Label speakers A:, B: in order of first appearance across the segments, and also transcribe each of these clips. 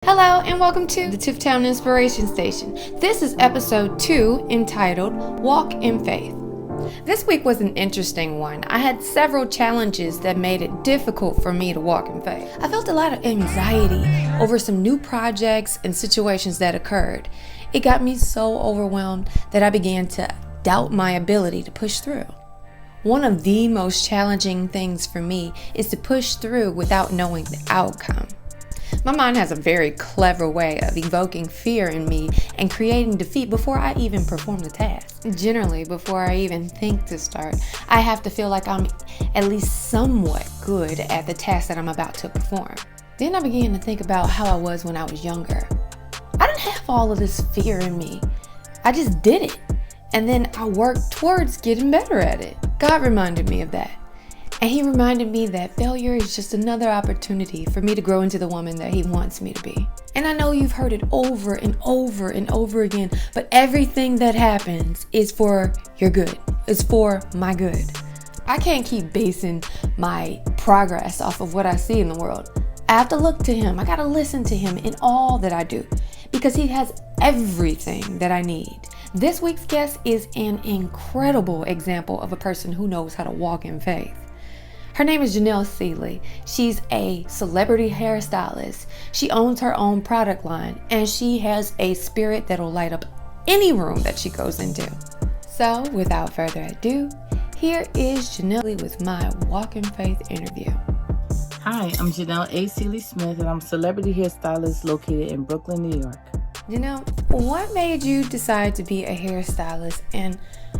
A: Hello and welcome to the Tifftown Inspiration Station. This is episode 2 entitled Walk in Faith. This week was an interesting one. I had several challenges that made it difficult for me to walk in faith. I felt a lot of anxiety over some new projects and situations that occurred. It got me so overwhelmed that I began to doubt my ability to push through. One of the most challenging things for me is to push through without knowing the outcome. My mind has a very clever way of evoking fear in me and creating defeat before I even perform the task. Generally, before I even think to start, I have to feel like I'm at least somewhat good at the task that I'm about to perform. Then I began to think about how I was when I was younger. I didn't have all of this fear in me. I just did it. And then I worked towards getting better at it. God reminded me of that. And he reminded me that failure is just another opportunity for me to grow into the woman that he wants me to be. And I know you've heard it over and over and over again, but everything that happens is for your good. It's for my good. I can't keep basing my progress off of what I see in the world. I have to look to him. I got to listen to him in all that I do because he has everything that I need. This week's guest is an incredible example of a person who knows how to walk in faith. Her name is Janelle Seeley. She's a celebrity hairstylist. She owns her own product line, and she has a spirit that'll light up any room that she goes into. So, without further ado, here is Janelle with my Walk in Faith interview.
B: Hi, I'm Janelle A. Seeley Smith, and I'm a celebrity hairstylist located in Brooklyn, New York.
A: Janelle, what made you decide to be a hairstylist, and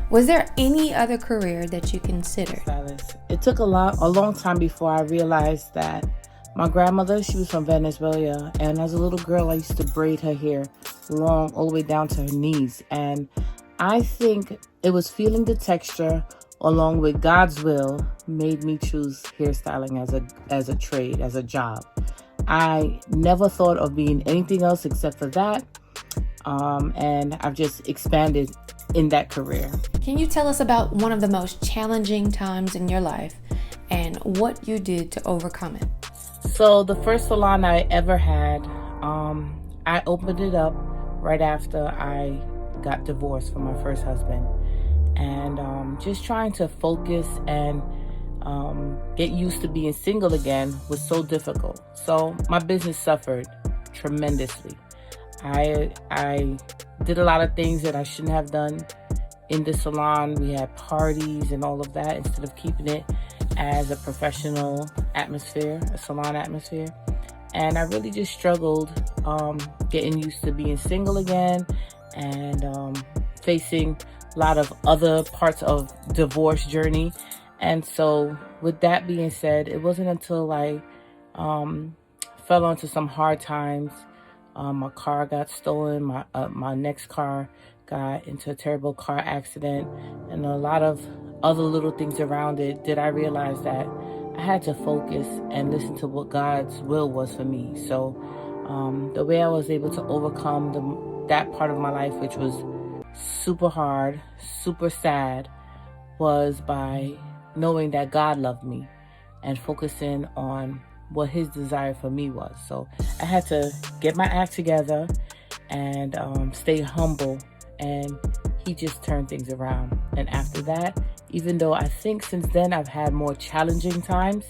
A: was there any other career that you considered?
B: It took a long time before I realized that my grandmother, she was from Venezuela, and as a little girl, I used to braid her hair long all the way down to her knees. And I think it was feeling the texture along with God's will made me choose hairstyling as a trade, as a job. I never thought of being anything else except for that. And I've just expanded in that career.
A: Can you tell us about one of the most challenging times in your life and what you did to overcome it?
B: So the first salon I ever had, I opened it up right after I got divorced from my first husband. And just trying to focus and get used to being single again was so difficult. So my business suffered tremendously. I did a lot of things that I shouldn't have done in the salon. We had parties and all of that instead of keeping it as a professional atmosphere, a salon atmosphere. And I really just struggled getting used to being single again and facing a lot of other parts of divorce journey. And so with that being said, it wasn't until I fell onto some hard times. My car got stolen. My next car got into a terrible car accident, and a lot of other little things around it. Did I realize that I had to focus and listen to what God's will was for me? So the way I was able to overcome that part of my life, which was super hard, super sad, was by knowing that God loved me and focusing on what his desire for me was. So I had to get my act together and stay humble, and he just turned things around. And after that, even though I think since then I've had more challenging times,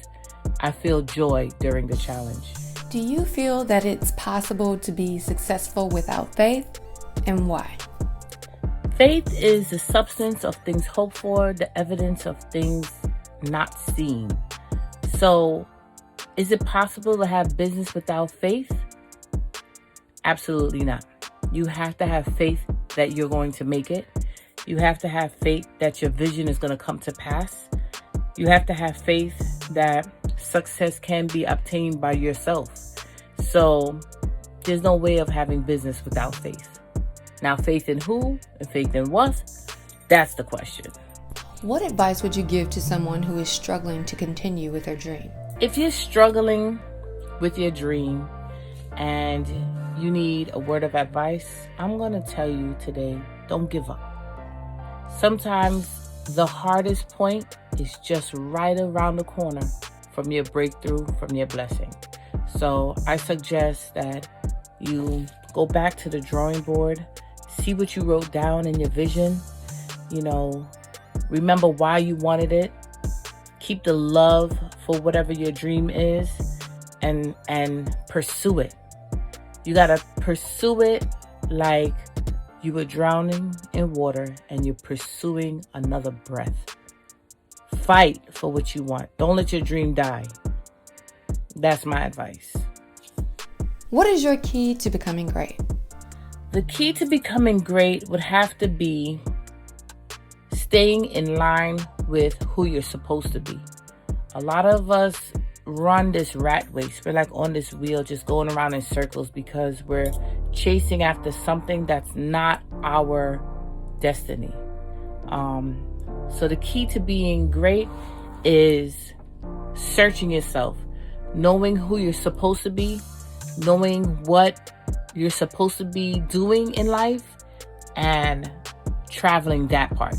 B: I feel joy during the challenge.
A: Do you feel that it's possible to be successful without faith, and why?
B: Faith is the substance of things hoped for, the evidence of things not seen. So is it possible to have business without faith? Absolutely not. You have to have faith that you're going to make it. You have to have faith that your vision is going to come to pass. You have to have faith that success can be obtained by yourself. So there's no way of having business without faith. Now, faith in who and faith in what? That's the question.
A: What advice would you give to someone who is struggling to continue with their dream?
B: If you're struggling with your dream and you need a word of advice, I'm going to tell you today, don't give up. Sometimes the hardest point is just right around the corner from your breakthrough, from your blessing. So I suggest that You go back to the drawing board, see what you wrote down in your vision, remember why you wanted it, keep the love for whatever your dream is, and pursue it. You gotta pursue it like you were drowning in water and you're pursuing another breath. Fight for what you want. Don't let your dream die. That's my advice.
A: What is your key to becoming great?
B: The key to becoming great would have to be staying in line with who you're supposed to be. A lot of us run this rat race. We're like on this wheel just going around in circles because we're chasing after something that's not our destiny. So the key to being great is searching yourself, knowing who you're supposed to be, knowing what you're supposed to be doing in life, and traveling that part,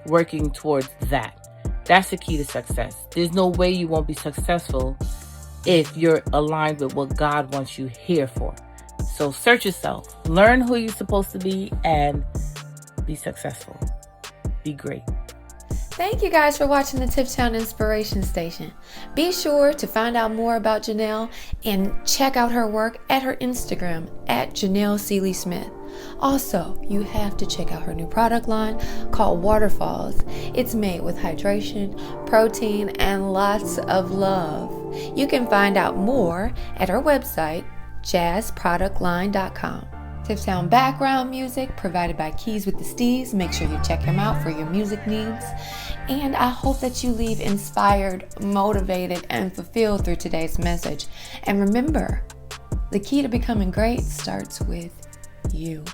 B: working towards that. That's the key to success. There's no way you won't be successful if you're aligned with what God wants you here for. So search yourself, learn who you're supposed to be, and be successful. Be great.
A: Thank you guys for watching the Tiptown Inspiration Station. Be sure to find out more about Janelle and check out her work at her Instagram at Janelle Seeley Smith. Also, you have to check out her new product line called Waterfalls. It's made with hydration, protein, and lots of love. You can find out more at her website, jazzproductline.com. Tiptown background music provided by Keys with the Steves. Make sure you check him out for your music needs. And I hope that you leave inspired, motivated, and fulfilled through today's message. And remember, the key to becoming great starts with you.